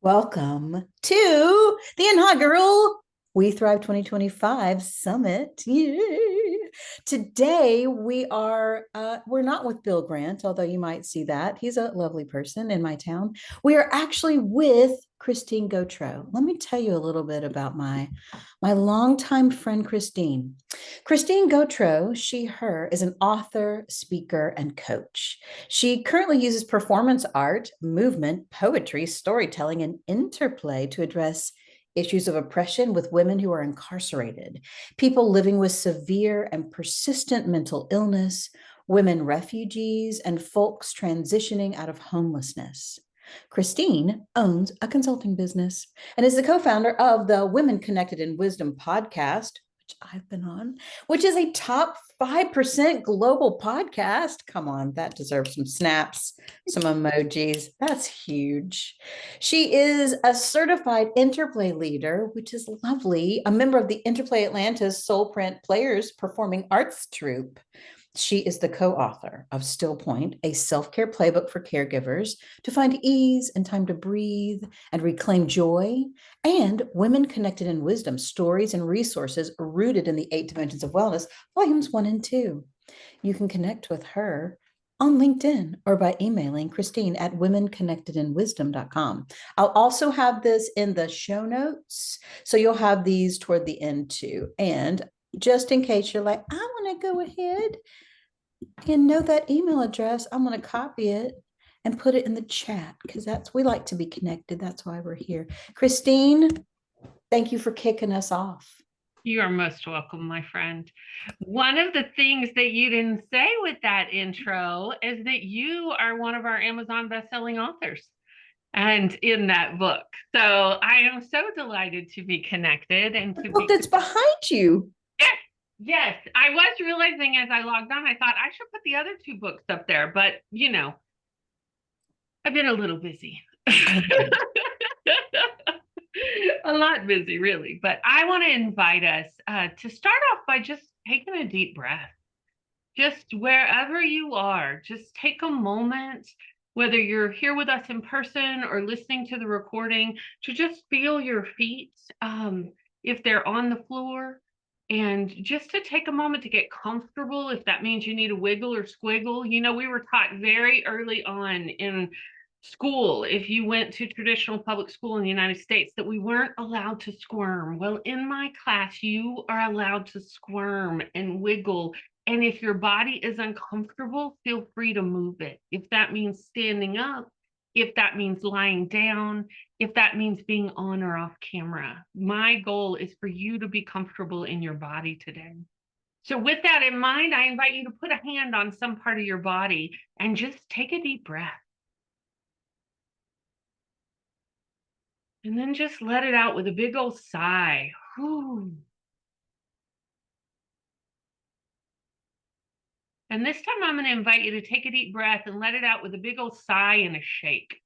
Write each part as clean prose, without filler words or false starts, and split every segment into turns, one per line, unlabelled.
Welcome to the inaugural We Thrive 2025 Summit. Yay. Today we're not with Bill Grant, although you might see that. He's a lovely person in my town. We are actually with Christine Gautreaux. Let me tell you a little bit about my longtime friend Christine. Christine Gautreaux, her, is an author, speaker, and coach. She currently uses performance art, movement, poetry, storytelling, and interplay to address issues of oppression with women who are incarcerated, people living with severe and persistent mental illness, women refugees, and folks transitioning out of homelessness. Christine owns a consulting business and is the co founder of the Women Connected in Wisdom podcast, which I've been on, which is a top 5% global podcast. Come on, that deserves some snaps, some emojis. That's huge. She is a certified interplay leader, which is lovely, a member of the Interplay Atlanta's Soul Print Players Performing Arts Troupe. She is the co-author of Still Point, a self-care playbook for caregivers to find ease and time to breathe and reclaim joy, and Women Connected in Wisdom, stories and resources rooted in the 8 dimensions of wellness, volumes 1 and 2. You can connect with her on LinkedIn or by emailing Christine at womenconnectedinwisdom.com. I'll also have this in the show notes, so you'll have these toward the end too. And just in case you're like, I want to go ahead and know that email address, I'm going to copy it and put it in the chat because we like to be connected. That's why we're here. Christine, thank you for kicking us off.
You are most welcome, my friend. One of the things that you didn't say with that intro is that you are one of our Amazon bestselling authors and in that book. So I am so delighted to be connected and to
Look, that's behind you.
Yes, I was realizing as I logged on, I thought I should put the other two books up there, but I've been a little busy. A lot busy, really. But I want to invite us to start off by just taking a deep breath. Just wherever you are, just take a moment, whether you're here with us in person or listening to the recording, to just feel your feet if they're on the floor. And just to take a moment to get comfortable, if that means you need a wiggle or squiggle. We were taught very early on in school, if you went to traditional public school in the United States, that we weren't allowed to squirm. Well, in my class, you are allowed to squirm and wiggle. And if your body is uncomfortable, feel free to move it. If that means standing up, if that means lying down, if that means being on or off camera. My goal is for you to be comfortable in your body today. So with that in mind, I invite you to put a hand on some part of your body and just take a deep breath. And then just let it out with a big old sigh. Whew. And this time I'm going to invite you to take a deep breath and let it out with a big old sigh and a shake.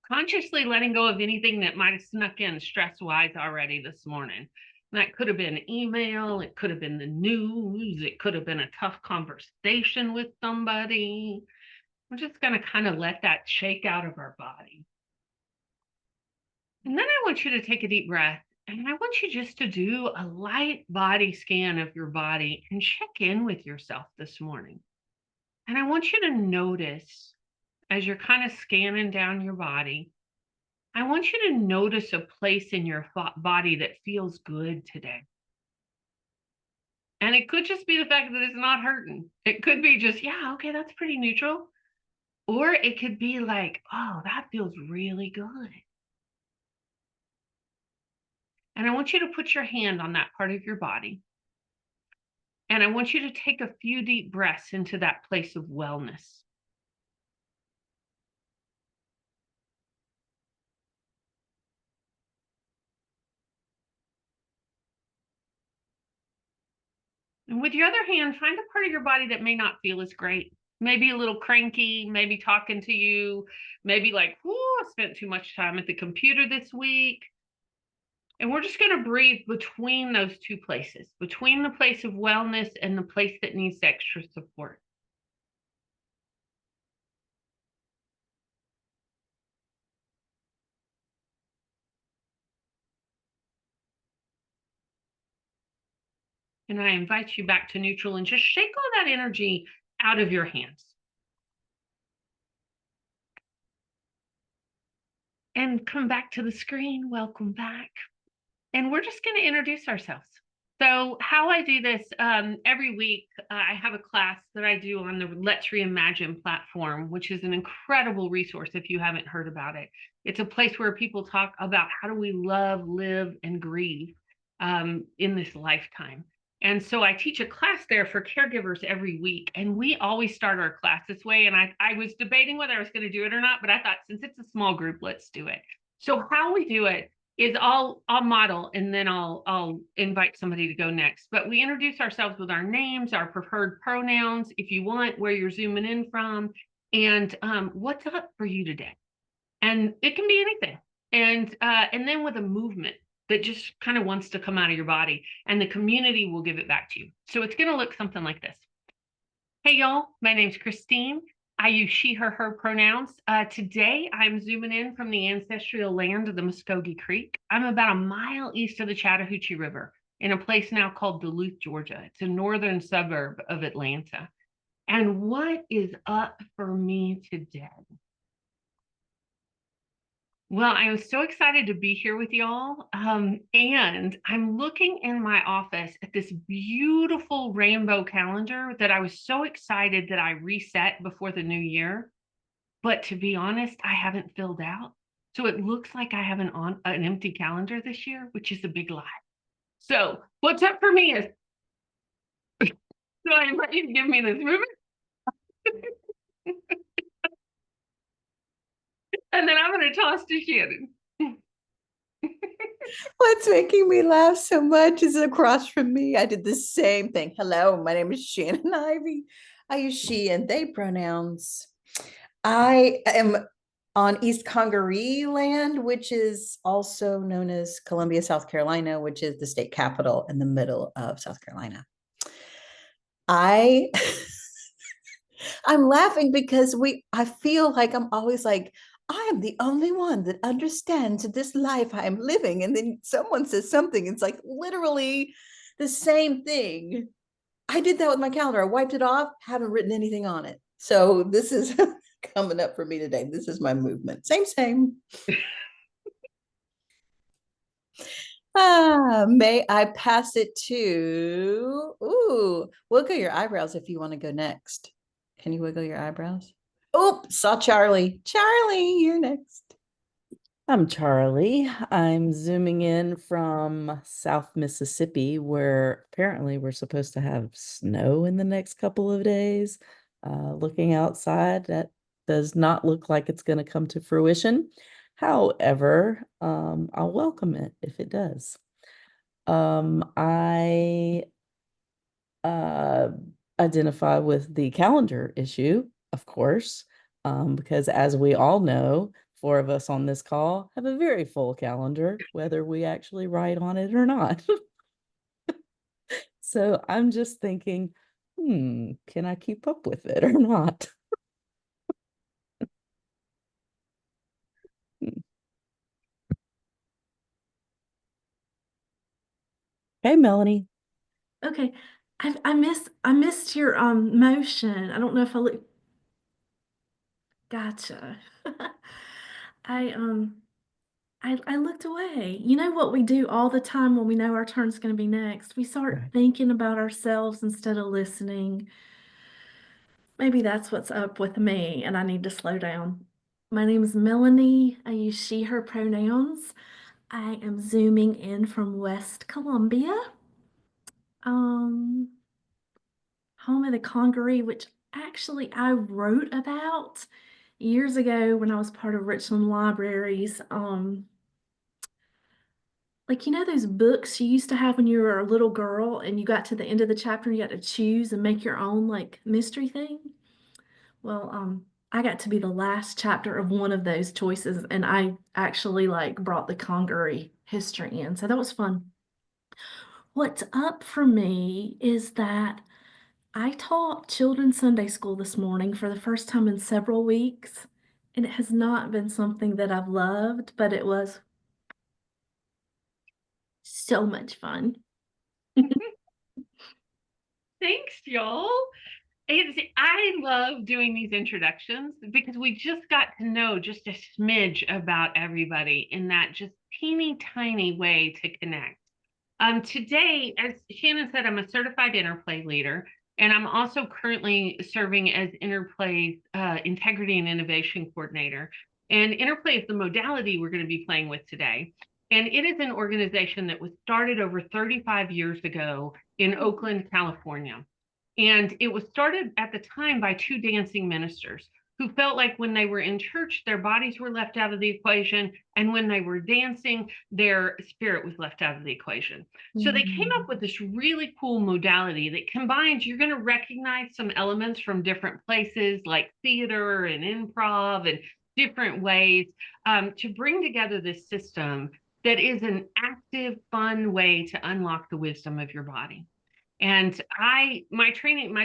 Consciously letting go of anything that might have snuck in stress-wise already this morning. And that could have been email, it could have been the news, it could have been a tough conversation with somebody. We're just going to kind of let that shake out of our body. And then I want you to take a deep breath, and I want you just to do a light body scan of your body and check in with yourself this morning. And I want you to notice, as you're kind of scanning down your body, I want you to notice a place in your body that feels good today. And it could just be the fact that it's not hurting. It could be just, yeah, okay, that's pretty neutral. Or it could be like, oh, that feels really good. And I want you to put your hand on that part of your body. And I want you to take a few deep breaths into that place of wellness. And with your other hand, find a part of your body that may not feel as great. Maybe a little cranky, maybe talking to you, maybe like, oh, I spent too much time at the computer this week. And we're just going to breathe between those two places, between the place of wellness and the place that needs extra support. And I invite you back to neutral and just shake all that energy out of your hands. And come back to the screen. Welcome back. And we're just going to introduce ourselves. So how I do this, every week, I have a class that I do on the Let's Reimagine platform, which is an incredible resource if you haven't heard about it. It's a place where people talk about how do we love, live, and grieve in this lifetime. And so I teach a class there for caregivers every week. And we always start our class this way. And I was debating whether I was going to do it or not, but I thought since it's a small group, let's do it. So how we do it is I'll model and then I'll invite somebody to go next. But we introduce ourselves with our names, our preferred pronouns, if you want, where you're zooming in from, and what's up for you today. And it can be anything. And then with a movement that just kind of wants to come out of your body, and the community will give it back to you. So it's going to look something like this. Hey, y'all, my name's Christine. I use she, her pronouns. Today, I'm zooming in from the ancestral land of the Muskogee Creek. I'm about a mile east of the Chattahoochee River in a place now called Duluth, Georgia. It's a northern suburb of Atlanta. And what is up for me today? Well, I'm so excited to be here with y'all. And I'm looking in my office at this beautiful rainbow calendar that I was so excited that I reset before the new year. But to be honest, I haven't filled out. So it looks like I have an empty calendar this year, which is a big lie. So what's up for me is, so I invite you to give me this movement. And then I'm going to toss to Shannon.
What's making me laugh so much is across from me. I did the same thing. Hello, my name is Shannon Ivy. I use she and they pronouns. I am on East Congaree land, which is also known as Columbia, South Carolina, which is the state capital in the middle of South Carolina. I I'm laughing because I feel like I'm always like, I am the only one that understands this life I am living. And then someone says something, it's like literally the same thing. I did that with my calendar. I wiped it off, haven't written anything on it. So this is coming up for me today. This is my movement. Same. May I pass it to, wiggle your eyebrows if you want to go next. Can you wiggle your eyebrows? Oh, saw Charlie. Charlie, you're next.
I'm Charlie. I'm zooming in from South Mississippi, where apparently we're supposed to have snow in the next couple of days. Looking outside, that does not look like it's going to come to fruition. However, I'll welcome it if it does. I identify with the calendar issue, of course, because as we all know, four of us on this call have a very full calendar, whether we actually write on it or not. So I'm just thinking, can I keep up with it or not? Hey, Melanie.
Okay. I missed your motion. I don't know if I look. Gotcha. I I looked away. You know what we do all the time when we know our turn's going to be next? We start
Right.
thinking about ourselves instead of listening. Maybe that's what's up with me and I need to slow down. My name is Melanie. I use she, her pronouns. I am zooming in from West Columbia. Um, Home of the Congaree, which actually I wrote about years ago when I was part of Richland Libraries. Like, you know, those books you used to have when you were a little girl and you got to the end of the chapter and you got to choose and make your own like mystery thing? Well, I got to be the last chapter of one of those choices and I actually like brought the Congaree history in. So that was fun. What's up for me is that I taught children's Sunday school this morning for the first time in several weeks, and it has not been something that I've loved, but it was so much fun.
Thanks, y'all. I love doing these introductions because we just got to know just a smidge about everybody in that just teeny tiny way to connect. Today, as Shannon said, I'm a certified InterPlay leader, and I'm also currently serving as InterPlay's integrity and innovation coordinator. And InterPlay is the modality we're going to be playing with today. And it is an organization that was started over 35 years ago in Oakland, California. And it was started at the time by two dancing ministers who felt like when they were in church, their bodies were left out of the equation. And when they were dancing, their spirit was left out of the equation. So they came up with this really cool modality that combines, you're going to recognize some elements from different places like theater and improv and different ways to bring together this system that is an active, fun way to unlock the wisdom of your body. And my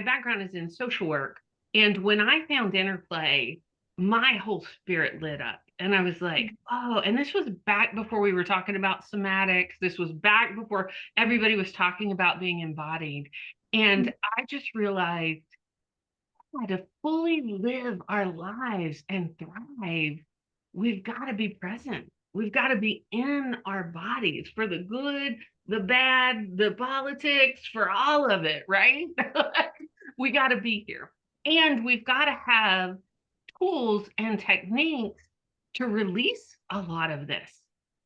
background is in social work. And when I found InterPlay, my whole spirit lit up. And I was like, oh, and this was back before we were talking about somatics. This was back before everybody was talking about being embodied. And I just realized to fully live our lives and thrive, we've got to be present. We've got to be in our bodies for the good, the bad, the politics, for all of it, right? We got to be here. And we've got to have tools and techniques to release a lot of this,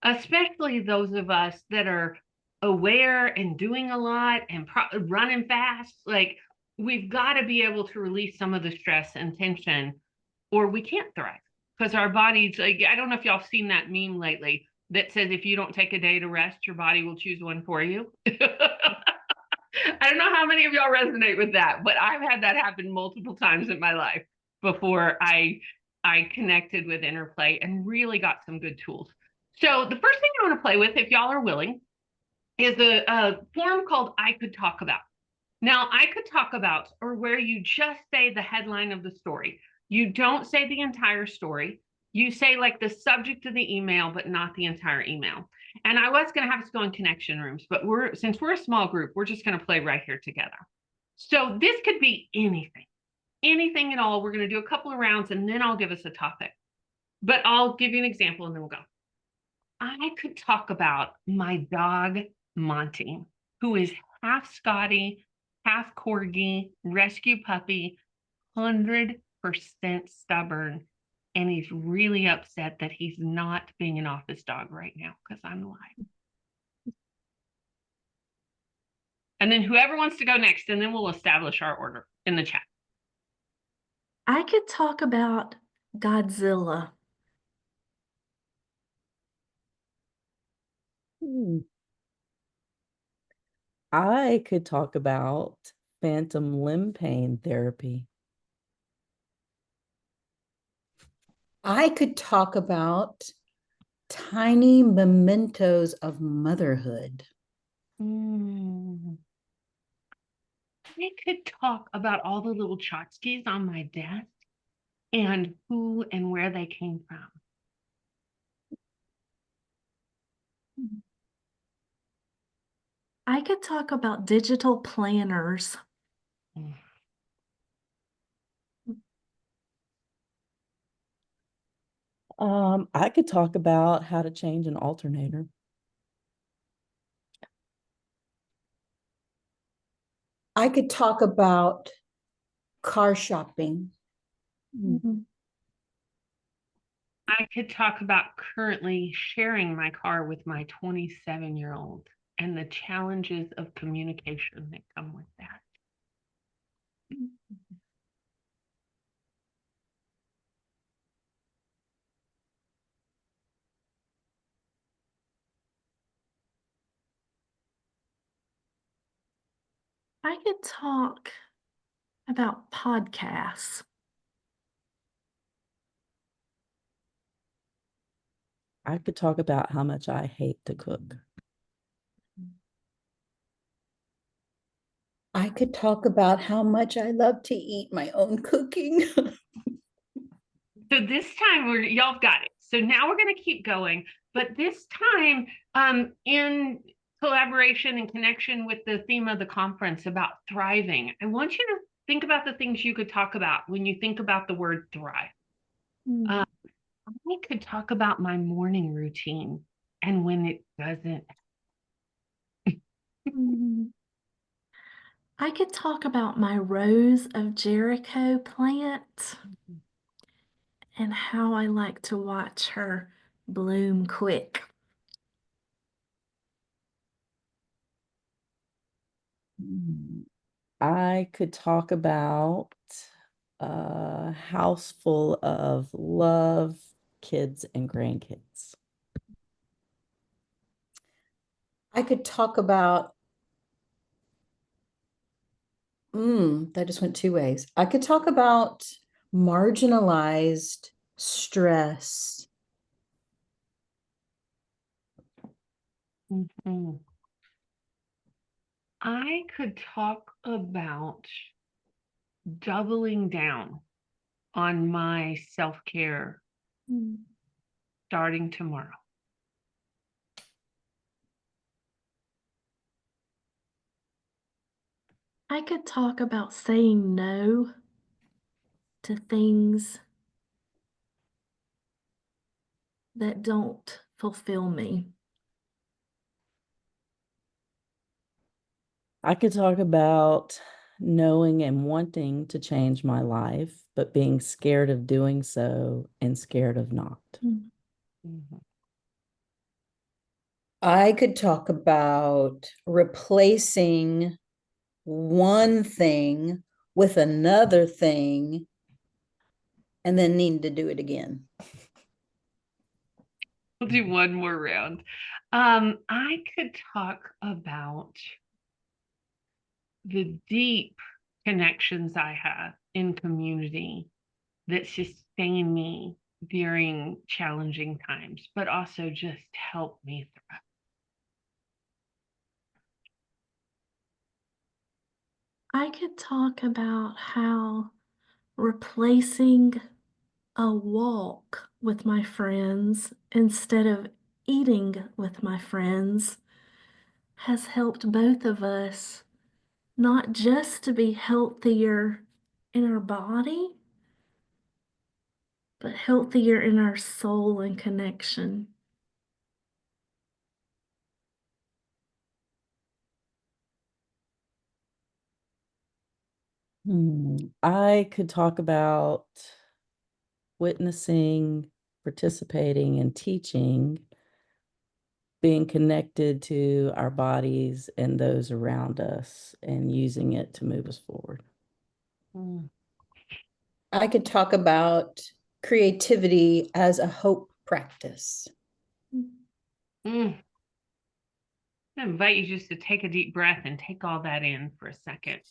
especially those of us that are aware and doing a lot and running fast. Like, we've got to be able to release some of the stress and tension, or we can't thrive because our bodies, like, I don't know if y'all have seen that meme lately that says if you don't take a day to rest, your body will choose one for you. I don't know how many of y'all resonate with that, but I've had that happen multiple times in my life before I connected with InterPlay and really got some good tools. So the first thing I want to play with, if y'all are willing, is a form called I Could Talk About. Now, I could talk about, or where you just say the headline of the story. You don't say the entire story. You say like the subject of the email, but not the entire email. And I was going to have us go in connection rooms, but since we're a small group, we're just going to play right here together. So this could be anything at all. We're going to do a couple of rounds and then I'll give us a topic. But I'll give you an example and then we'll go. I could talk about my dog, Monty, who is half Scotty, half Corgi, rescue puppy, 100% stubborn. And he's really upset that he's not being an office dog right now because I'm live. And then whoever wants to go next, and then we'll establish our order in the chat.
I could talk about Godzilla.
I could talk about phantom limb pain therapy.
I could talk about tiny mementos of motherhood.
I could talk about all the little tchotchkes on my desk and who and where they came from.
I could talk about digital planners.
I could talk about how to change an alternator.
I could talk about car shopping.
I could talk about currently sharing my car with my 27-year-old and the challenges of communication that come with that.
I could talk about podcasts.
I could talk about how much I hate to cook.
I could talk about how much I love to eat my own cooking.
So this time y'all got it. So now we're going to keep going. But this time in collaboration and connection with the theme of the conference about thriving, I want you to think about the things you could talk about when you think about the word thrive.
Mm.
I could talk about my morning routine and when it doesn't.
Mm. I could talk about my Rose of Jericho plant and how I like to watch her bloom quick.
I could talk about a house full of love, kids, and grandkids.
I could talk about, that just went two ways. I could talk about marginalized stress.
Mhm. I could talk about doubling down on my self-care
Mm.
starting tomorrow.
I could talk about saying no to things that don't fulfill me.
I could talk about knowing and wanting to change my life, but being scared of doing so and scared of not.
Mm.
Mhm.
I could talk about replacing one thing with another thing and then needing to do it again.
We'll do one more round. I could talk about the deep connections I have in community that sustain me during challenging times, but also just help me thrive.
I could talk about how replacing a walk with my friends instead of eating with my friends has helped both of us not just to be healthier in our body, but healthier in our soul and connection.
I could talk about witnessing, participating, and teaching, being connected to our bodies and those around us, and using it to move us forward.
Mm.
I could talk about creativity as a hope practice.
Mm. I invite you just to take a deep breath and take all that in for a second.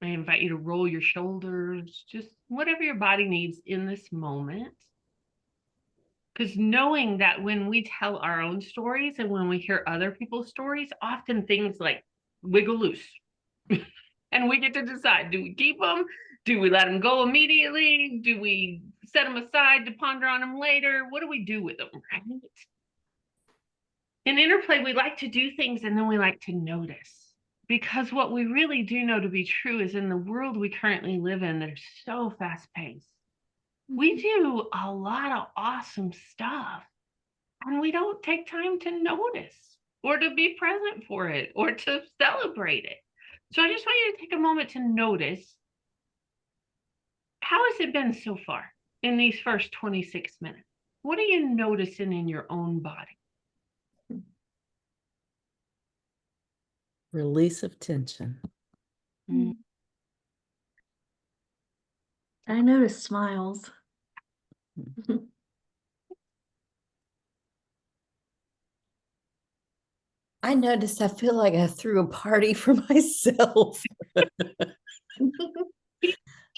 I invite you to roll your shoulders, just whatever your body needs in this moment. Because knowing that when we tell our own stories and when we hear other people's stories, often things like wiggle loose. And we get to decide, do we keep them? Do we let them go immediately? Do we set them aside to ponder on them later? What do we do with them, right? In InterPlay, we like to do things and then we like to notice. Because what we really do know to be true is in the world we currently live in, that is so fast paced. We do a lot of awesome stuff and we don't take time to notice or to be present for it or to celebrate it. So I just want you to take a moment to notice, how has it been so far in these first 26 minutes? What are you noticing in your own body?
Release of tension.
Mm.
I notice smiles.
I noticed I feel like I threw a party for myself.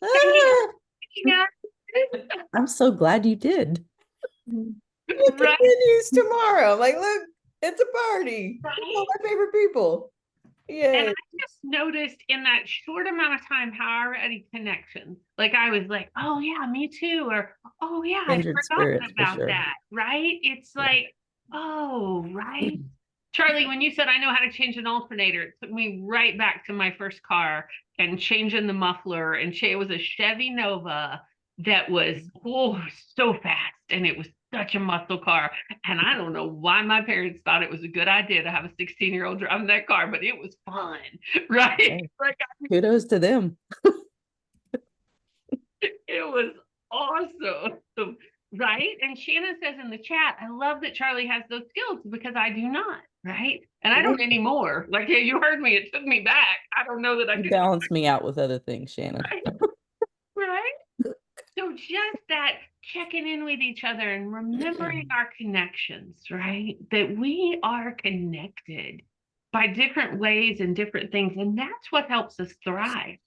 Ah,
Yeah.
I'm so glad you did.
it
Right.
continues tomorrow. I'm like, look, it's a party. It's all my favorite people.
And
Yay.
I just noticed in that short amount of time how I already connections. Like I was like, oh yeah, me too. Or, oh yeah, I'd
Kindred
forgotten
spirits for
about
sure.
that. Right? It's
Yeah.
like, oh, right. Charlie, when you said I know how to change an alternator, it took me right back to my first car and changing the muffler. And it was a Chevy Nova that was so fast, and it was such a muscle car. And I don't know why my parents thought it was a good idea to have a 16-year-old driving that car, but it was fun, right?
Hey,
Like
kudos to them.
it was awesome. Right? And Shannon says in the chat, I love that Charlie has those skills because I do not, right? And I don't anymore. Like, yeah, you heard me, it took me back. I don't know that I
You
do.
balance me out with other things, Shannon.
Right? Right? So just that checking in with each other and remembering our connections, right? That we are connected by different ways and different things. And that's what helps us thrive.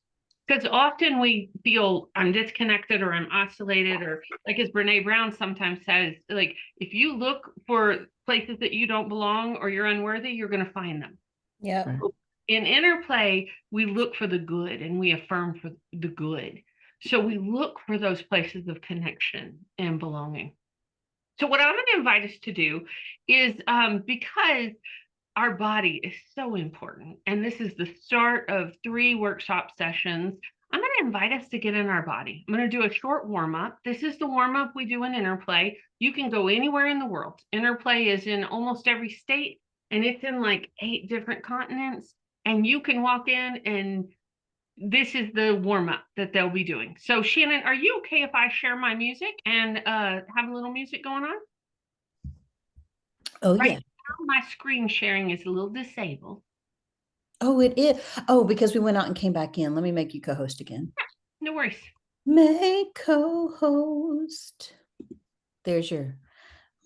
Because often we feel I'm disconnected or I'm isolated, or like as Brene Brown sometimes says, like if you look for places that you don't belong or you're unworthy, you're going to find them.
Yeah.
Right.
In InterPlay, we look for the good and we affirm for the good. So we look for those places of connection and belonging. So what I'm going to invite us to do is because our body is so important, and this is the start of 3 workshop sessions, I'm going to invite us to get in our body. I'm going to do a short warm-up. This is the warm-up we do in InterPlay. You can go anywhere in the world. InterPlay is in almost every state, and it's in like 8 different continents. And you can walk in, and this is the warm-up that they'll be doing. So Shannon, are you okay if I share my music and have a little music going on?
Oh,
Right
yeah.
now, my screen sharing is a little disabled.
Oh, it is. Oh, because we went out and came back in. Let me make you co-host again.
No worries.
Make co-host. There's your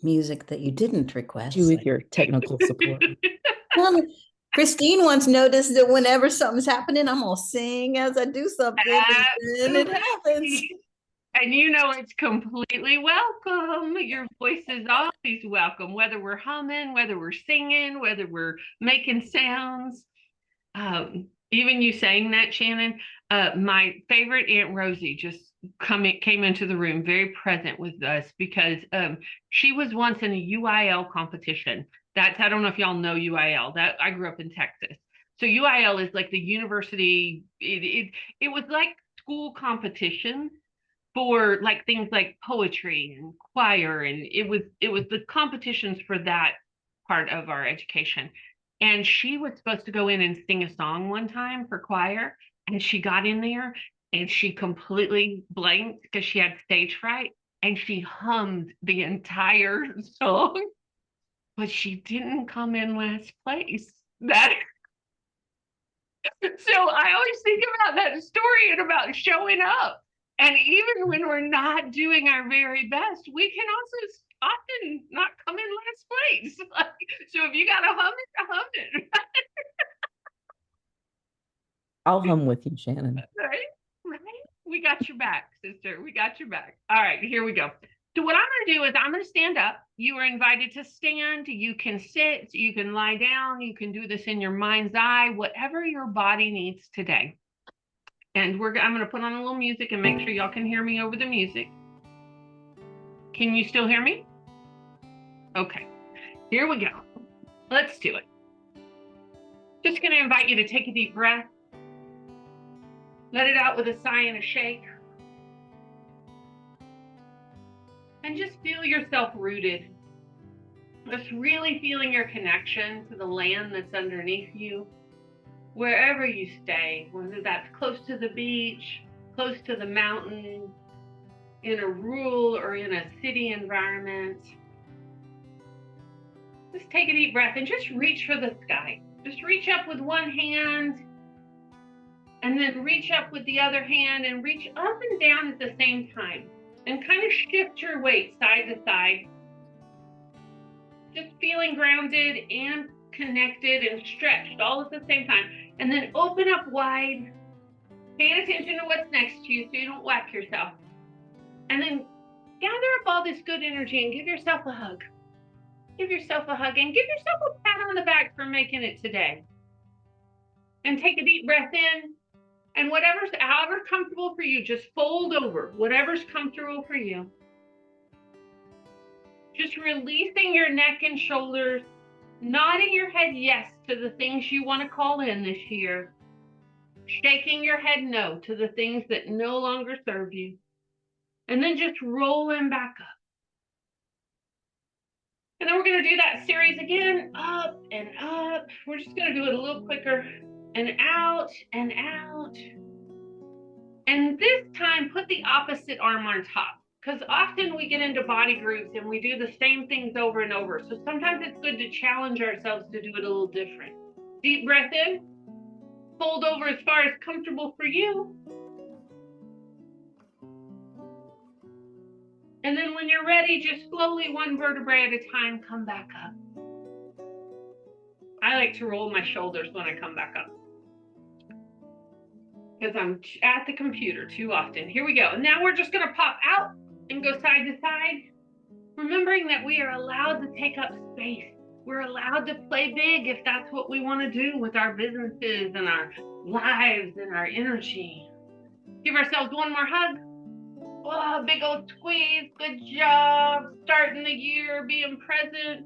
music that you didn't request.
You with your technical support.
Christine once noticed that whenever something's happening, I'm gonna sing as I do something, and then it happens.
And you know it's completely welcome. Your voice is always welcome, whether we're humming, whether we're singing, whether we're making sounds. Even you saying that, Shannon, my favorite Aunt Rosie just came into the room, very present with us, because she was once in a UIL competition. I don't know if y'all know UIL. That I grew up in Texas. So UIL is like the university, it was like school competition for like things like poetry and choir, and it was the competitions for that part of our education. And she was supposed to go in and sing a song one time for choir, and she got in there and she completely blanked because she had stage fright, and she hummed the entire song, but she didn't come in last place. That so I always think about that story and about showing up. And even when we're not doing our very best, we can also often not come in last place. So if you got to hum it.
I'll hum with you, Shannon.
Right? Right? We got your back, sister. We got your back. All right, here we go. So what I'm going to do is I'm going to stand up. You are invited to stand. You can sit. You can lie down. You can do this in your mind's eye, whatever your body needs today. And I'm going to put on a little music and make sure y'all can hear me over the music. Can you still hear me? Okay, here we go. Let's do it. Just going to invite you to take a deep breath. Let it out with a sigh and a shake. And just feel yourself rooted. Just really feeling your connection to the land that's underneath you. Wherever you stay, whether that's close to the beach, close to the mountain, in a rural or in a city environment. Just take a deep breath and just reach for the sky. Just reach up with one hand and then reach up with the other hand and reach up and down at the same time and kind of shift your weight side to side. Just feeling grounded and connected and stretched all at the same time. And then open up wide. Pay attention to what's next to you so you don't whack yourself. And then gather up all this good energy and give yourself a hug. Give yourself a hug and give yourself a pat on the back for making it today. And take a deep breath in. And however comfortable for you, just fold over, whatever's comfortable for you. Just releasing your neck and shoulders, nodding your head yes to the things you want to call in this year, shaking your head no to the things that no longer serve you, and then just rolling back up. And then we're going to do that series again, up and up. We're just going to do it a little quicker, and out and out. And this time, put the opposite arm on top, because often we get into body groups and we do the same things over and over. So sometimes it's good to challenge ourselves to do it a little different. Deep breath in, fold over as far as comfortable for you. And then when you're ready, just slowly, one vertebrae at a time, come back up. I like to roll my shoulders when I come back up, because I'm at the computer too often. Here we go. Now we're just going to pop out and go side to side, remembering that we are allowed to take up space. We're allowed to play big if that's what we want to do with our businesses and our lives and our energy. Give ourselves one more hug. Oh, big old squeeze. Good job. Starting the year, being present.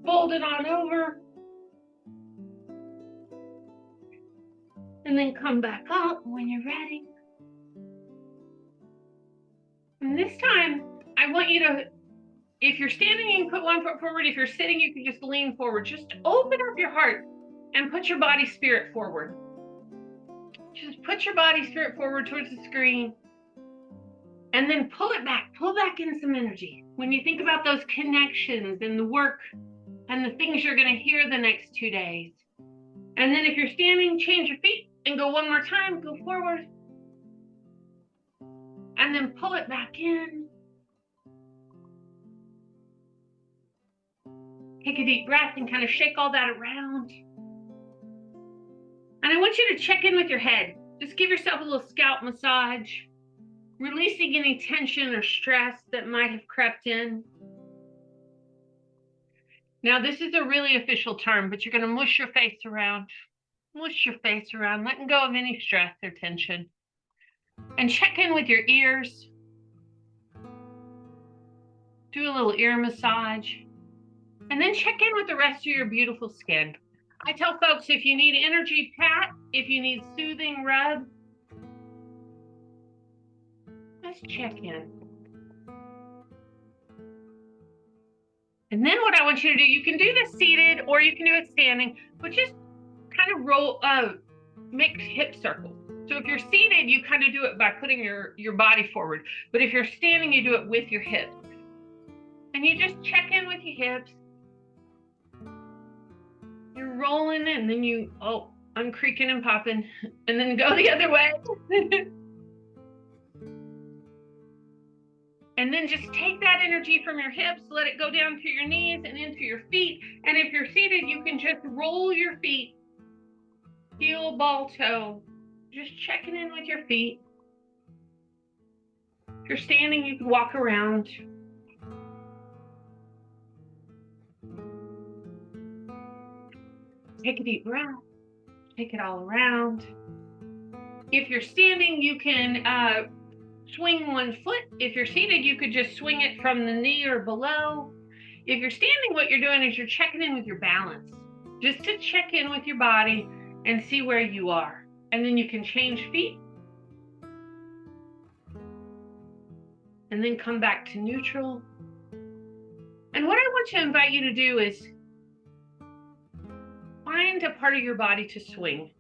Fold it on over. And then come back up when you're ready. And this time, I want you to, if you're standing, you can put one foot forward. If you're sitting, you can just lean forward. Just open up your heart and put your body spirit forward. Just put your body spirit forward towards the screen. And then pull it back. Pull back in some energy. When you think about those connections and the work and the things you're going to hear the next 2 days. And then if you're standing, change your feet and go one more time. Go forward. And then pull it back in. Take a deep breath and kind of shake all that around. And I want you to check in with your head. Just give yourself a little scalp massage, releasing any tension or stress that might have crept in. Now, this is a really official term, but you're going to mush your face around. Mush your face around, letting go of any stress or tension. And check in with your ears. Do a little ear massage. And then check in with the rest of your beautiful skin. I tell folks, if you need energy pat, if you need soothing rub, just check in. And then what I want you to do, you can do this seated or you can do it standing, but just kind of roll, make hip circles. So if you're seated, you kind of do it by putting your body forward. But if you're standing, you do it with your hips. And you just check in with your hips. You're rolling and then you, I'm creaking and popping. And then go the other way. And then just take that energy from your hips, let it go down to your knees and into your feet. And if you're seated, you can just roll your feet, heel, ball, toe, just checking in with your feet. If you're standing, you can walk around. Take a deep breath, take it all around. If you're standing, you can swing one foot. If you're seated, you could just swing it from the knee or below. If you're standing, what you're doing is you're checking in with your balance, just to check in with your body and see where you are. And then you can change feet. And then come back to neutral. And what I want to invite you to do is find a part of your body to swing.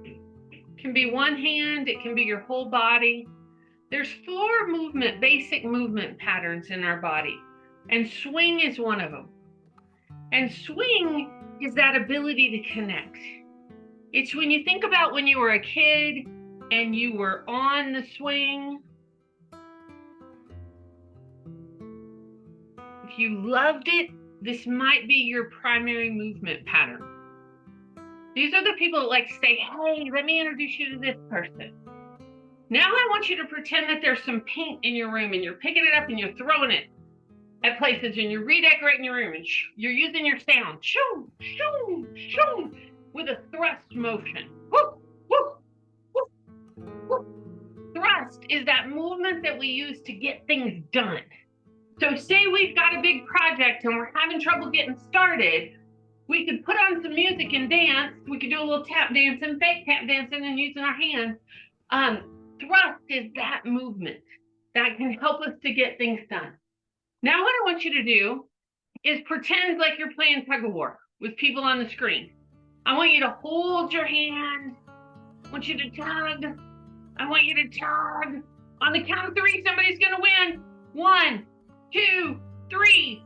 It can be one hand, it can be your whole body. There's 4 basic movement patterns in our body, and swing is one of them. And swing is that ability to connect. It's when you think about when you were a kid and you were on the swing. If you loved it, this might be your primary movement pattern. These are the people that like to say, hey, let me introduce you to this person. Now I want you to pretend that there's some paint in your room and you're picking it up and you're throwing it at places and you're redecorating your room and you're using your sound, shoo, shoo, shoo, with a thrust motion. Woo! thrust is that movement that we use to get things done. So say we've got a big project and we're having trouble getting started, we could put on some music and dance. We could do a little tap dancing, fake tap dancing, and using our hands. Thrust is that movement that can help us to get things done. Now what I want you to do is pretend like you're playing tug of war with people on the screen. I want you to hold your hand. I want you to tug. I want you to tug. On the count of 3, somebody's gonna win. 1, 2, 3.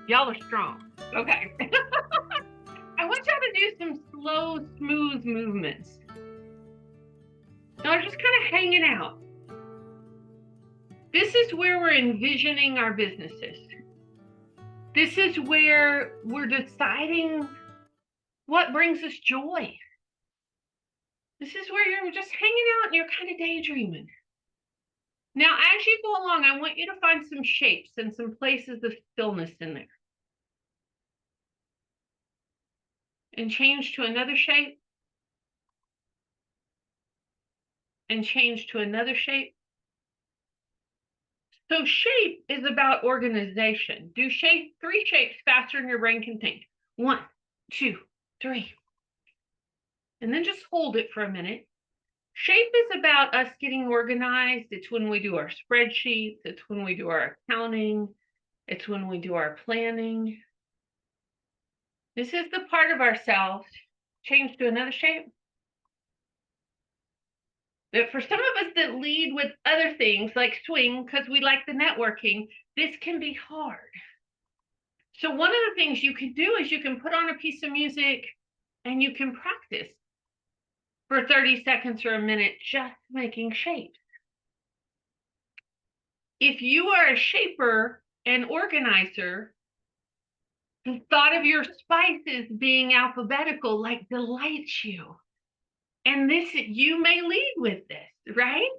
Y'all are strong. Okay. I want y'all to do some slow, smooth movements. Now, just kind of hanging out. This is where we're envisioning our businesses. This is where we're deciding what brings us joy. This is where you're just hanging out and you're kind of daydreaming. Now, as you go along, I want you to find some shapes and some places of stillness in there. And change to another shape. And change to another shape. So shape is about organization. Do 3 shapes faster than your brain can think. 1, 2, 3. And then just hold it for a minute. Shape is about us getting organized. It's when we do our spreadsheets. It's when we do our accounting. It's when we do our planning. This is the part of ourselves. Change to another shape. That for some of us that lead with other things like swing, because we like the networking, this can be hard. So one of the things you can do is you can put on a piece of music and you can practice for 30 seconds or a minute just making shapes. If you are a shaper and organizer, the thought of your spices being alphabetical like delights you. And this, you may lead with this, right?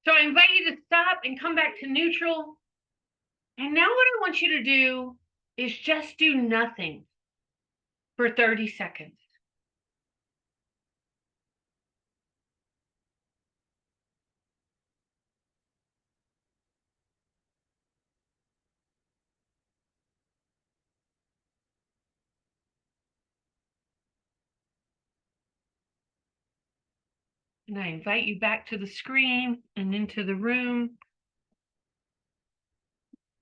So I invite you to stop and come back to neutral. And now what I want you to do is just do nothing for 30 seconds. And I invite you back to the screen and into the room.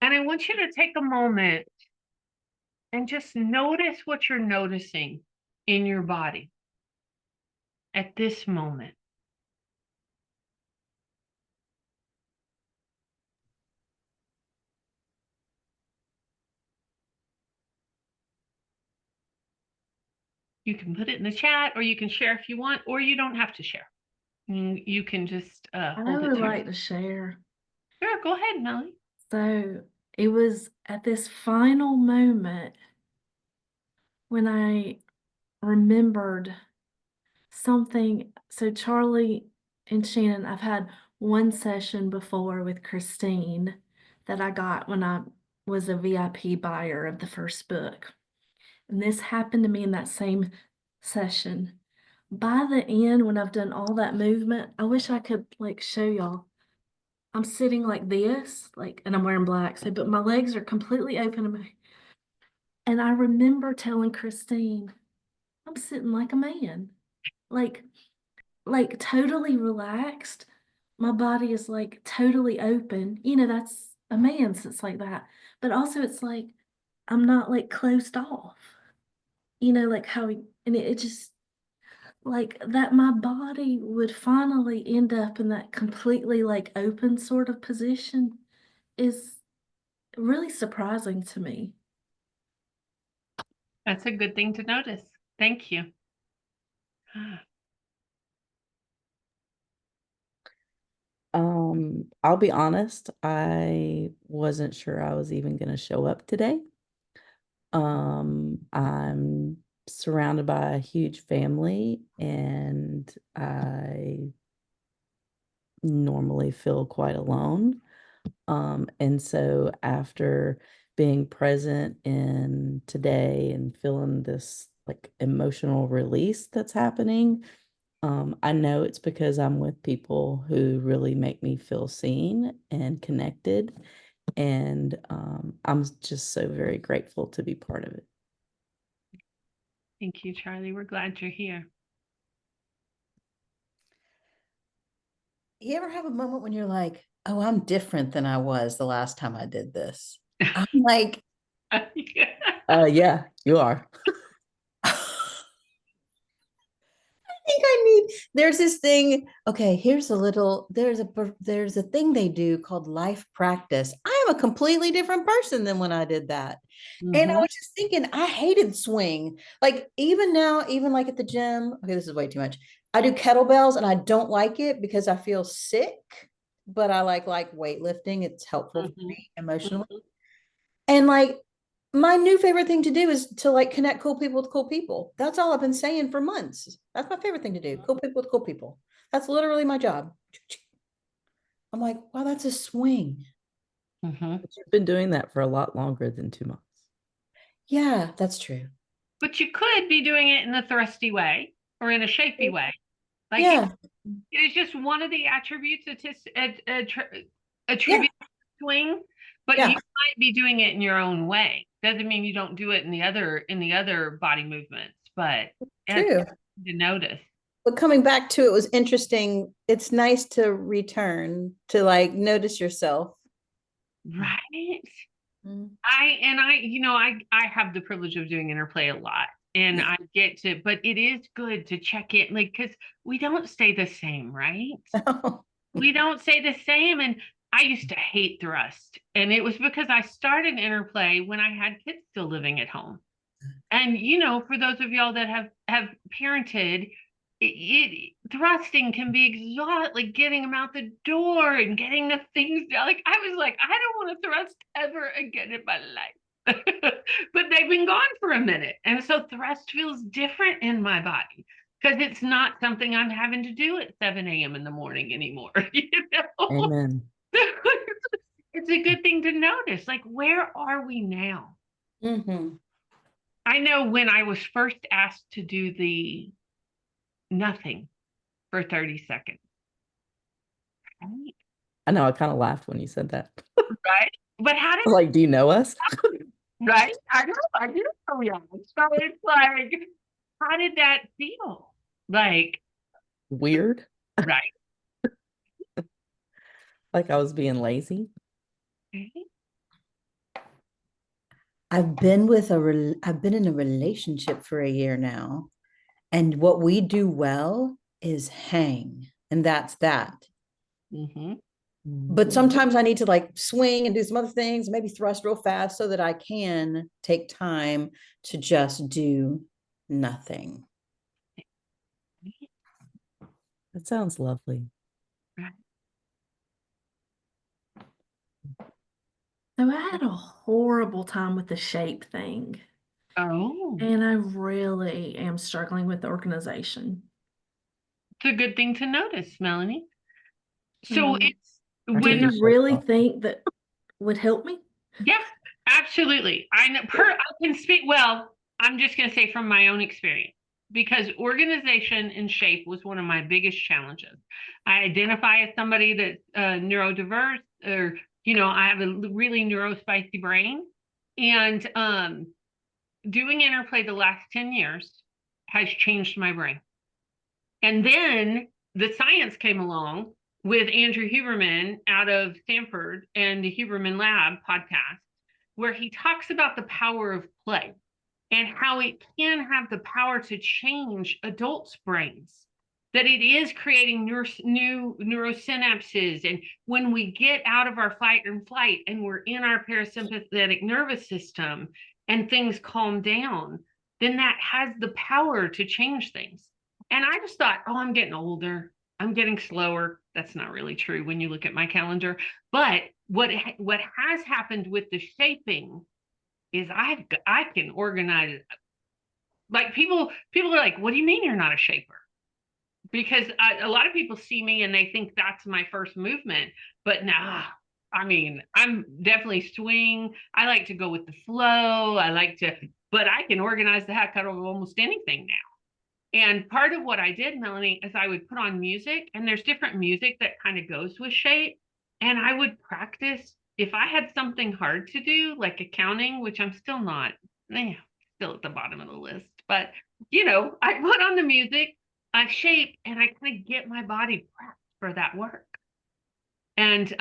And I want you to take a moment and just notice what you're noticing in your body at this moment. You can put it in the chat, or you can share if you want, or you don't have to share. You can just hold
I
it
would
to
like to share.
Sure, go ahead, Melanie.
So it was at this final moment when I remembered something. So Charlie and Shannon, I've had one session before with Christine that I got when I was a VIP buyer of the first book. And this happened to me in that same session. By the end, when I've done all that movement, I wish I could like show y'all. I'm sitting like this, like, and I'm wearing black, so, but my legs are completely open. And I remember telling Christine, I'm sitting like a man, like totally relaxed. My body is like totally open. You know, that's a man sits like that. But also it's like, I'm not like closed off, you know, like how, and it just, like that my body would finally end up in that completely like open sort of position is really surprising to me.
That's a good thing to notice. Thank you.
I'll be honest, I wasn't sure I was even going to show up today. I'm surrounded by a huge family, and I normally feel quite alone. And so after being present in today and feeling this like emotional release that's happening, I know it's because I'm with people who really make me feel seen and connected. And I'm just so very grateful to be part of it.
Thank you, Charlie. We're glad you're here.
You ever have a moment when you're like, oh, I'm different than I was the last time I did this? I'm like,
Yeah, you are.
there's this thing. Okay, there's a thing they do called life practice. I am a completely different person than when I did that. And I was just thinking, I hated swing. Like even now, even like at the gym, okay, this is way too much. I do kettlebells and I don't like it because I feel sick, but I like weightlifting. It's helpful for me emotionally. And like my new favorite thing to do is to like connect cool people with cool people. That's all I've been saying for months. That's my favorite thing to do. Cool people with cool people. That's literally my job. I'm like, wow, that's a swing.
But you've been doing that for a lot longer than 2 months.
Yeah, that's true.
But you could be doing it in a thrusty way or in a shapy way. Like
Yeah.
it is just one of the attributes attribute swing, but
Yeah.
you might be doing it in your own way. Doesn't mean you don't do it in the other body movements, but
True.
to notice.
But coming back to it was interesting. It's nice to return to like notice yourself.
Right.
Mm.
I have the privilege of doing interplay a lot. And I get to, but it is good to check in, like, because we don't stay the same, right? We don't stay the same. And I used to hate thrust. And it was because I started interplay when I had kids still living at home. And, for those of y'all that have parented, thrusting can be exhausting, like getting them out the door and getting the things down. Like I was like, I don't want to thrust ever again in my life. But they've been gone for a minute. And so thrust feels different in my body because it's not something I'm having to do at 7 a.m. in the morning anymore.
Amen.
It's a good thing to notice. Like, where are we now?
Mm-hmm.
I know when I was first asked to do the nothing for 30 seconds. Right?
I know, I kind of laughed when you said that.
Right? But how did
Like, do you know us?
right? I do know yeah. So it's like, how did that feel? Like
Weird.
right.
Like I was being lazy.
I've been in a relationship for a year now, and what we do well is hang, and that's that. But sometimes I need to like swing and do some other things, maybe thrust real fast so that I can take time to just do nothing.
That sounds lovely.
So I had a horrible time with the shape thing.
Oh,
And I really am struggling with the organization.
it's a good thing to notice, Melanie. So it's
Do
when
you really think that would help me?
yeah, absolutely. I know I can speak well, I'm just going to say from my own experience because organization and shape was one of my biggest challenges. I identify as somebody that's neurodiverse or I have a really neurospicy brain and doing interplay the last 10 years has changed my brain. And then the science came along with Andrew Huberman out of Stanford and the Huberman Lab podcast, where he talks about the power of play and how it can have the power to change adults' brains, that it is creating new neurosynapses. And when we get out of our fight and flight and we're in our parasympathetic nervous system and things calm down, then that has the power to change things. And I just thought, oh, I'm getting older. I'm getting slower. That's not really true when you look at my calendar. But what has happened with the shaping is I can organize it. Like people are like, what do you mean you're not a shaper? Because a lot of people see me and they think that's my first movement. But nah, I mean, I'm definitely swing. I like to go with the flow. But I can organize the heck out of almost anything now. And part of what I did, Melanie, is I would put on music, and there's different music that kind of goes with shape. And I would practice if I had something hard to do, like accounting, which I'm still not, still at the bottom of the list. But, I put on the music, shape, and I kind of get my body prepped for that work. And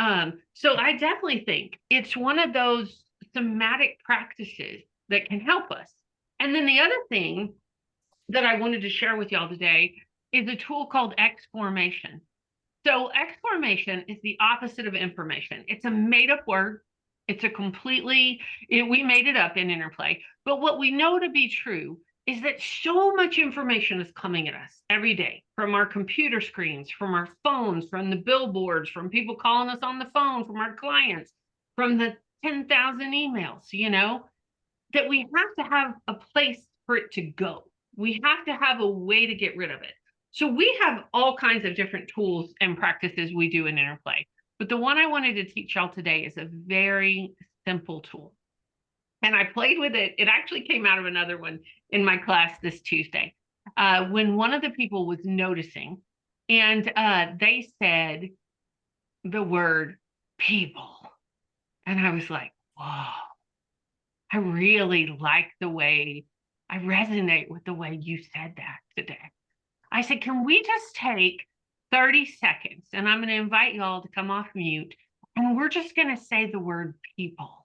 so I definitely think it's one of those somatic practices that can help us. And then the other thing that I wanted to share with y'all today is a tool called X formation. So X formation is the opposite of information. It's a made-up word. It's we made it up in InterPlay. But what we know to be true is that so much information is coming at us every day from our computer screens, from our phones, from the billboards, from people calling us on the phone, from our clients, from the 10,000 emails, that we have to have a place for it to go. We have to have a way to get rid of it. So we have all kinds of different tools and practices we do in InterPlay. But the one I wanted to teach y'all today is a very simple tool. And I played with it. It actually came out of another one in my class this Tuesday, when one of the people was noticing, and they said the word people. And I was like, whoa, I really like the way, I resonate with the way you said that today. I said, can we just take 30 seconds, and I'm going to invite y'all to come off mute, and we're just going to say the word people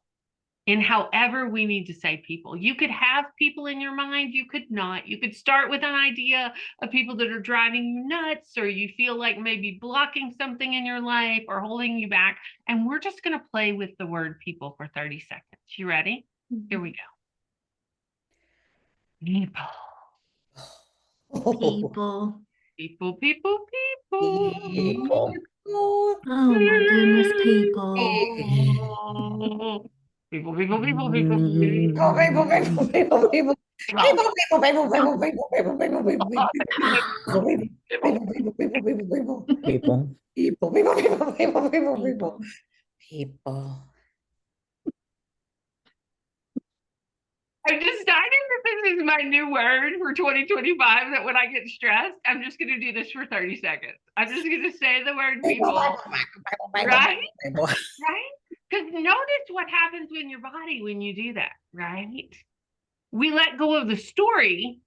in however we need to say people. You could have people in your mind, you could not. You could start with an idea of people that are driving you nuts, or you feel like maybe blocking something in your life or holding you back. And we're just going to play with the word people for 30 seconds. You ready? Here we go. People.
People.
People, people, people.
People.
Oh my goodness, people.
People, people, people, people,
People, people, people, people, people. People, people, people, people, people, people, people, people, people. People, people, people, people, people. People, people, people, people, people, people. People.
I've decided that this is my new word for 2025, that when I get stressed, I'm just going to do this for 30 seconds. I'm just going to say the word people, right? Right? Because notice what happens in your body when you do that, right? We let go of the story,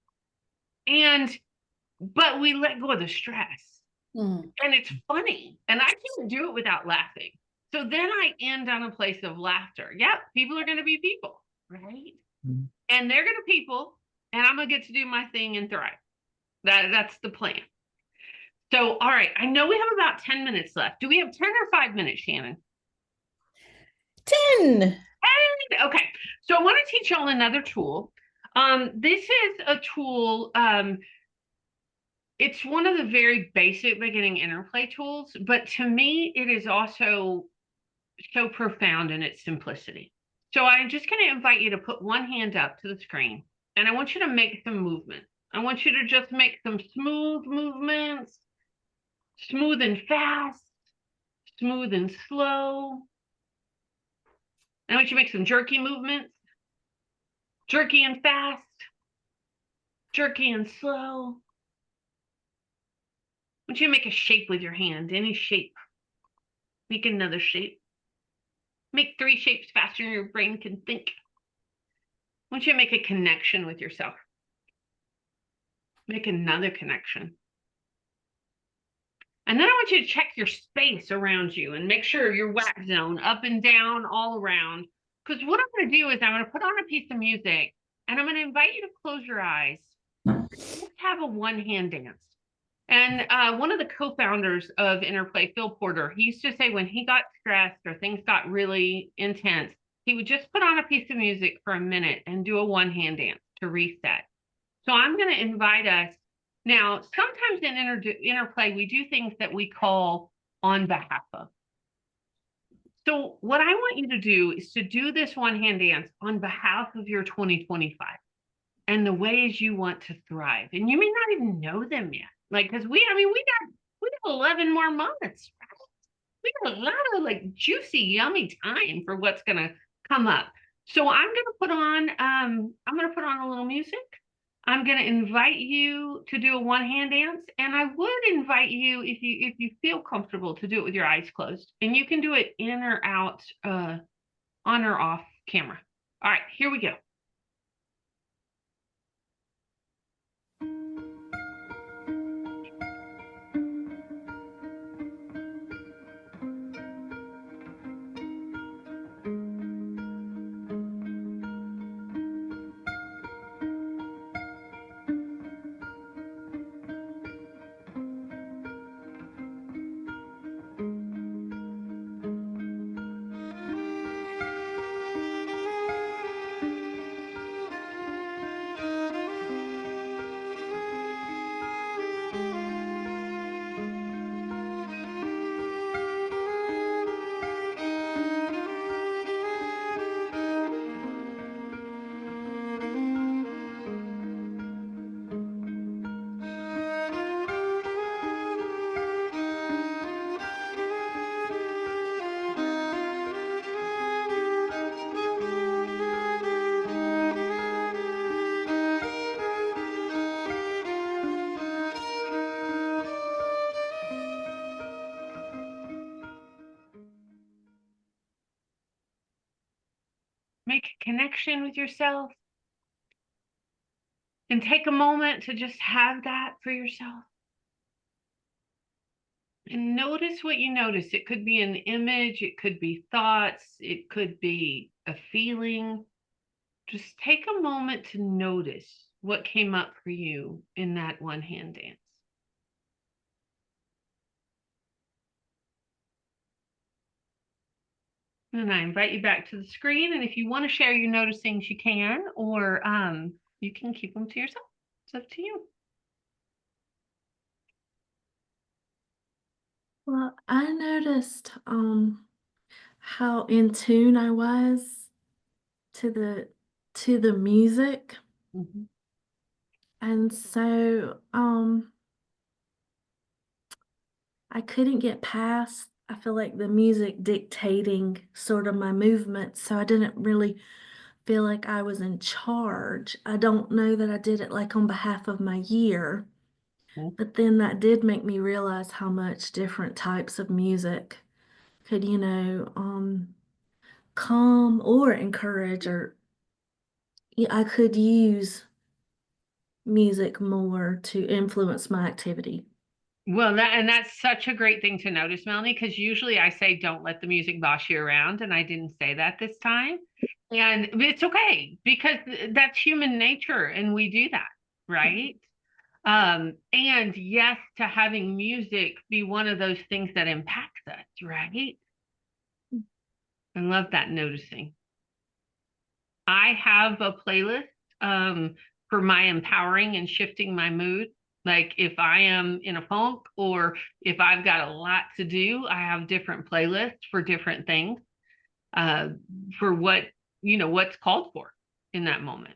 but we let go of the stress. And it's funny. And I can't do it without laughing. So then I end on a place of laughter. Yep, people are going to be people, right? And they're going to people, and I'm going to get to do my thing and thrive. That's the plan. So, all right, I know we have about 10 minutes left. Do we have 10 or 5 minutes, Shannon?
10.
And, okay, so I want to teach y'all another tool. This is a tool, it's one of the very basic beginning InterPlay tools, but to me, it is also so profound in its simplicity. So I'm just going to invite you to put one hand up to the screen, and I want you to make some movement. I want you to just make some smooth movements, smooth and fast, smooth and slow. I want you to make some jerky movements, jerky and fast, jerky and slow. I want you to make a shape with your hand, any shape. Make another shape. Make 3 shapes faster than your brain can think. I want you to make a connection with yourself. Make another connection. And then I want you to check your space around you and make sure your wax zone up and down, all around. Because what I'm going to do is I'm going to put on a piece of music, and I'm going to invite you to close your eyes. Let's have a one-hand dance. And one of the co-founders of InterPlay, Phil Porter, he used to say when he got stressed or things got really intense, he would just put on a piece of music for a minute and do a one-hand dance to reset. So I'm going to invite us. Now, sometimes in InterPlay, we do things that we call on behalf of. So what I want you to do is to do this one-hand dance on behalf of your 2025 and the ways you want to thrive. And you may not even know them yet. Like, because we got 11 more months, right? We got a lot of like juicy, yummy time for what's gonna come up. So I'm gonna put on a little music, I'm going to invite you to do a one-hand dance, and I would invite you, if you feel comfortable, to do it with your eyes closed, and you can do it in or out, on or off camera. All right, here we go. Make a connection with yourself and take a moment to just have that for yourself. And notice what you notice. It could be an image, it could be thoughts, it could be a feeling. Just take a moment to notice what came up for you in that one-hand dance. And I invite you back to the screen. And if you want to share your noticings, you can, or you can keep them to yourself. It's up to you.
Well, I noticed how in tune I was to the music.
Mm-hmm.
And so I couldn't get past, I feel like, the music dictating sort of my movements. So I didn't really feel like I was in charge. I don't know that I did it like on behalf of my year, but then that did make me realize how much different types of music could, calm or encourage, or yeah, I could use music more to influence my activity.
Well, that's such a great thing to notice, Melanie, because usually I say don't let the music boss you around, and I didn't say that this time. And it's okay, because that's human nature and we do that, right? And yes, to having music be one of those things that impacts us, right? I love that noticing. I have a playlist for my empowering and shifting my mood. Like if I am in a funk or if I've got a lot to do, I have different playlists for different things, for what's called for in that moment.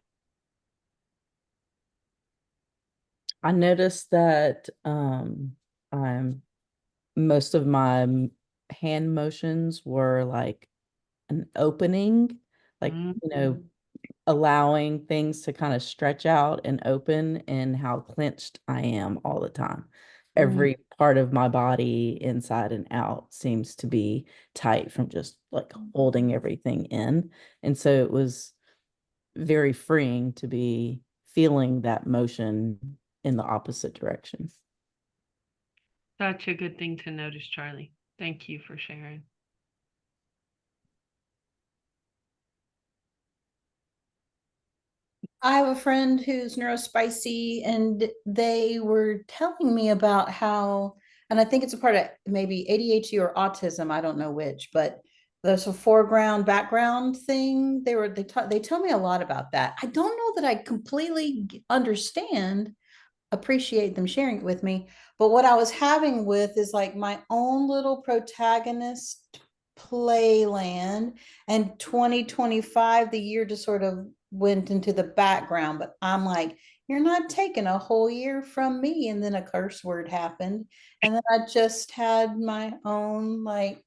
I noticed that I'm most of my hand motions were like an opening, like, allowing things to kind of stretch out and open, and how clenched I am all the time. Every part of my body, inside and out, seems to be tight from just like holding everything in. And so it was very freeing to be feeling that motion in the opposite direction.
Such a good thing to notice, Charlie. Thank you for sharing.
I have a friend who's neurospicy, and they were telling me about how, and I think it's a part of maybe ADHD or autism, I don't know which, but there's a foreground background thing. They tell me a lot about that. I don't know that I completely understand, appreciate them sharing it with me, but what I was having with is like my own little protagonist playland, and 2025, the year just sort of went into the background. But I'm like, you're not taking a whole year from me. And then a curse word happened, and then I just had my own, like,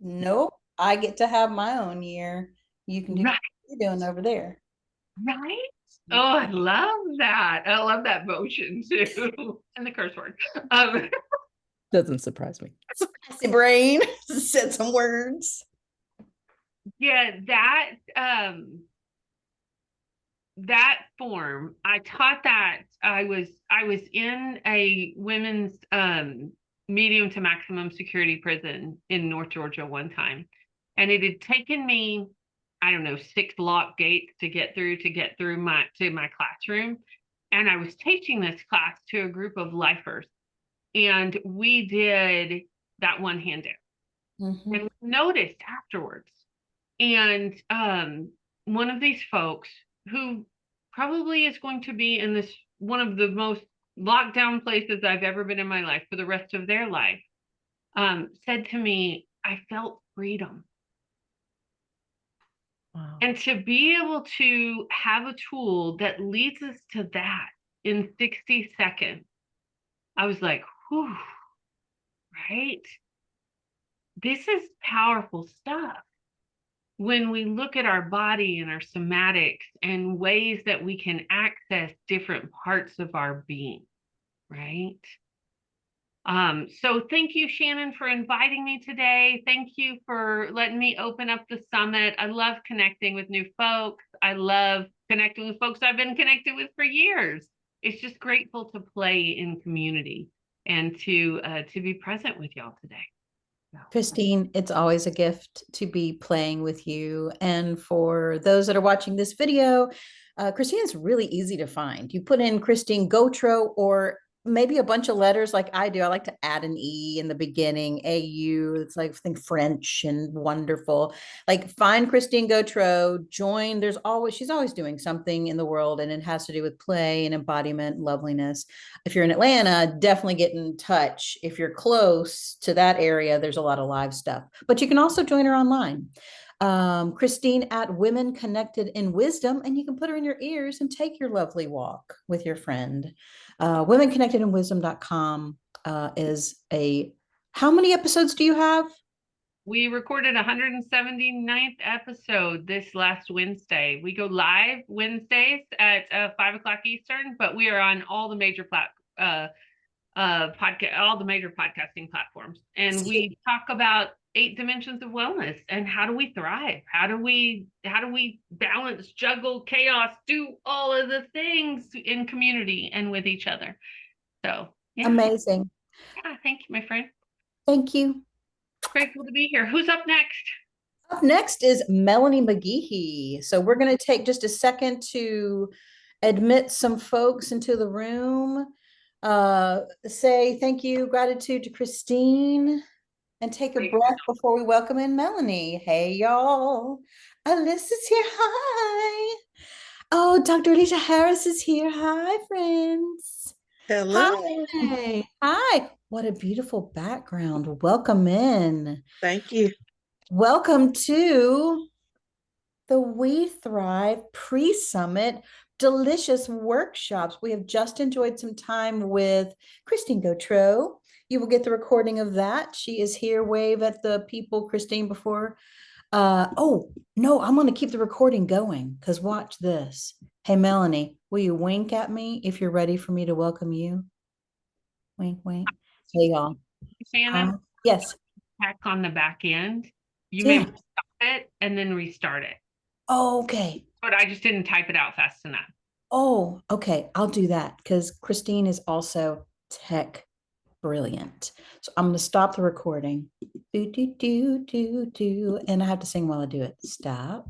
nope, I get to have my own year. You can do
Right,
what you're doing over there.
right. Oh, I love that. I love that motion too. And the curse word.
Doesn't surprise me.
Sassy brain said some words.
Yeah, that form, I taught that. I was in a women's medium to maximum security prison in North Georgia one time. And it had taken me, I don't know, 6 lock gates to get through my classroom. And I was teaching this class to a group of lifers. And we did that one handout.
Mm-hmm.
And we noticed afterwards. And one of these folks who probably is going to be in this one of the most locked down places I've ever been in my life for the rest of their life, said to me, I felt freedom.
Wow.
And to be able to have a tool that leads us to that in 60 seconds, I was like, whew, right? This is powerful stuff. When we look at our body and our somatics and ways that we can access different parts of our being, right? So thank you, Shannon, for inviting me today. Thank you for letting me open up the summit. I love connecting with new folks. I love connecting with folks I've been connected with for years. It's just grateful to play in community and to be present with y'all today.
Christine, it's always a gift to be playing with you. And for those that are watching this video, Christine is really easy to find. You put in Christine Gautreaux or maybe a bunch of letters like I do. I like to add an E in the beginning, AU. It's like, I think French and wonderful. Like find Christine Gautreaux, join. She's always doing something in the world, and it has to do with play and embodiment, loveliness. If you're in Atlanta, definitely get in touch. If you're close to that area, there's a lot of live stuff, but you can also join her online. Christine at Women Connected in Wisdom, and you can put her in your ears and take your lovely walk with your friend. Womenconnectedinwisdom.com is how many episodes do you have?
We recorded 179th episode this last Wednesday. We go live Wednesdays at 5 o'clock Eastern, but we are on all the major all the major podcasting platforms. And we talk about 8 dimensions of wellness and how do we thrive? How do we balance, juggle, chaos, do all of the things in community and with each other. So yeah.
Amazing.
Yeah, thank you, my friend.
Thank you.
Grateful to be here. Who's up next?
Up next is Melanie McGeehee. So we're going to take just a second to admit some folks into the room. Say thank you, gratitude to Christine, and take a breath before we welcome in Melanie. Hey, y'all. Alyssa's here. Hi. Oh, Dr. Alicia Harris is here. Hi, friends.
Hello.
Hi. Hi. What a beautiful background. Welcome in.
Thank you.
Welcome to the We Thrive pre-summit delicious workshops. We have just enjoyed some time with Christine Gautreaux. You will get the recording of that. She is here. Wave at the people, Christine, before. Oh, no, I'm going to keep the recording going because watch this. Hey, Melanie, will you wink at me if you're ready for me to welcome you? Wink, wink. Hey, y'all.
Shannon?
Yes.
Back on the back end. You
Yeah.
may stop it and then restart it.
Oh, okay.
But I just didn't type it out fast enough.
Oh, okay. I'll do that because Christine is also tech brilliant. So I'm going to stop the recording. Do, do, do, do, do. And I have to sing while I do it. Stop.